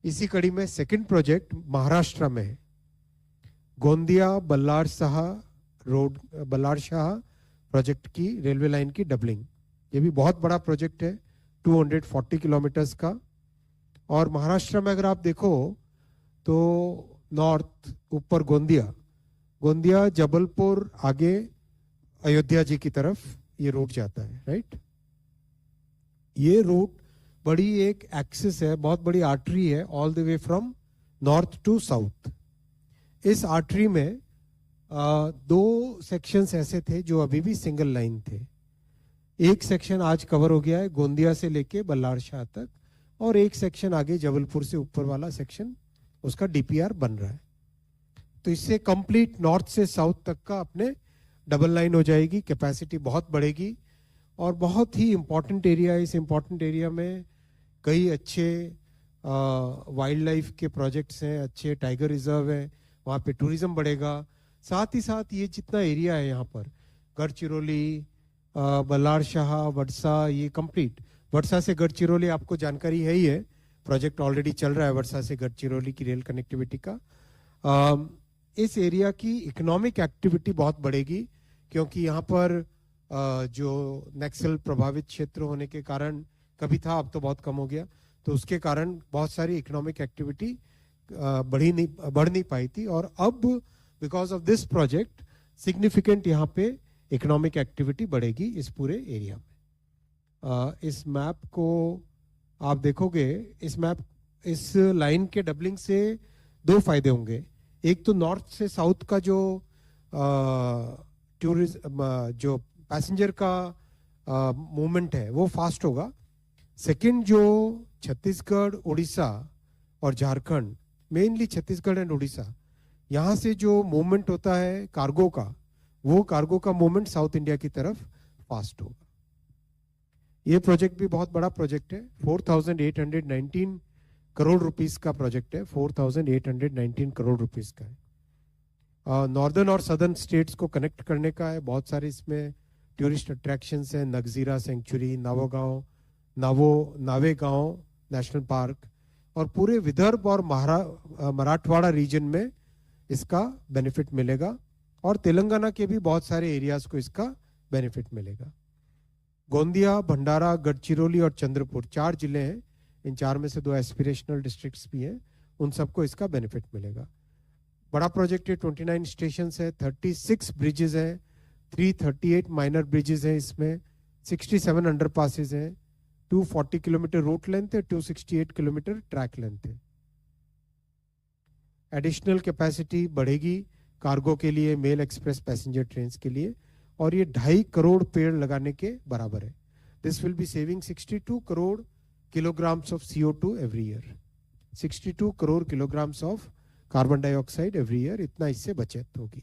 इसी कड़ी में सेकंड प्रोजेक्ट महाराष्ट्र में है, गोंदिया बल्लार शाह रोड, बल्लार शाह प्रोजेक्ट की रेलवे लाइन की डबलिंग। ये भी बहुत बड़ा प्रोजेक्ट है, 240 किलोमीटर्स का। और महाराष्ट्र में अगर आप देखो तो नॉर्थ ऊपर गोंदिया, गोंदिया जबलपुर आगे अयोध्या जी की तरफ ये रूट जाता है, राइट। ये रूट बड़ी एक एक्सिस है, बहुत बड़ी आर्टरी है, all the way from north to south. इस आर्टरी में दो सेक्शंस ऐसे थे जो अभी भी सिंगल लाइन थे। एक सेक्शन आज कवर हो गया है गोंदिया से लेके बल्लार शाह तक, और एक सेक्शन आगे जबलपुर से ऊपर वाला सेक्शन, उसका डीपीआर बन रहा है। तो इससे कंप्लीट नॉर्थ से साउथ तक का अपने डबल लाइन हो जाएगी, कैपेसिटी बहुत बढ़ेगी। और बहुत ही इंपॉर्टेंट एरिया है, इस इंपॉर्टेंट एरिया में कई अच्छे वाइल्ड लाइफ के प्रोजेक्ट्स हैं, अच्छे टाइगर रिजर्व हैं, वहाँ पे टूरिज्म बढ़ेगा। साथ ही साथ ये जितना एरिया है यहाँ पर गढ़चिरौली, बल्लार शाह, वडसा, ये कंप्लीट, वडसा से गढ़चिरौली आपको जानकारी है ही है, प्रोजेक्ट ऑलरेडी चल रहा है वडसा से गढ़चिरौली की रेल कनेक्टिविटी का। इस एरिया की इकोनॉमिक एक्टिविटी बहुत बढ़ेगी, क्योंकि यहाँ पर जो नक्सल प्रभावित क्षेत्र होने के कारण, कभी था अब तो बहुत कम हो गया, तो उसके कारण बहुत सारी इकोनॉमिक एक्टिविटी बढ़ नहीं पाई थी। और अब because of this project significant यहाँ पे इकोनॉमिक एक्टिविटी बढ़ेगी इस पूरे एरिया में। इस मैप को आप देखोगे, इस लाइन के डबलिंग से दो फायदे होंगे। एक तो नॉर्थ से साउथ का जो जो पैसेंजर का मूवमेंट है वो फास्ट होगा। सेकंड, जो छत्तीसगढ़, उड़ीसा और झारखंड, मेनली छत्तीसगढ़ एंड उड़ीसा, यहाँ से जो मूवमेंट होता है कार्गो का, वो कार्गो का मूवमेंट साउथ इंडिया की तरफ फास्ट होगा। ये प्रोजेक्ट भी बहुत बड़ा प्रोजेक्ट है, 4819 करोड़ रुपीस का प्रोजेक्ट है, 4819 करोड़ रुपीस का है। नॉर्दर्न और सदर्न स्टेट्स को कनेक्ट करने का है। बहुत सारे इसमें टूरिस्ट अट्रैक्शंस हैं, नगजीरा सेंचुरी, नावेगांव नेशनल पार्क, और पूरे विदर्भ और मराठवाड़ा रीजन में इसका बेनिफिट मिलेगा। और तेलंगाना के भी बहुत सारे एरियाज को इसका बेनिफिट मिलेगा। गोंदिया, भंडारा, गढ़चिरौली और चंद्रपुर 4 जिले हैं, इन 4 में से 2 एस्पिरेशनल डिस्ट्रिक्ट्स भी हैं, उन सबको इसका बेनिफिट मिलेगा। बड़ा प्रोजेक्ट है, 29 स्टेशन है, 36 ब्रिजेस हैं, 338 माइनर ब्रिजेस हैं, इसमें 67 अंडरपासेस हैं, 240 किलोमीटर रूट लेंथ है, 268 किलोमीटर ट्रैक लेंथ है। एडिशनल कैपेसिटी बढ़ेगी कार्गो के लिए, मेल एक्सप्रेस पैसेंजर ट्रेन के लिए, और ये 2.5 करोड़ पेड़ लगाने के बराबर है। This will be saving 62 crore kilograms of CO2 every year, 62 crore kilograms of carbon dioxide every year, इतना इससे बचत होगी।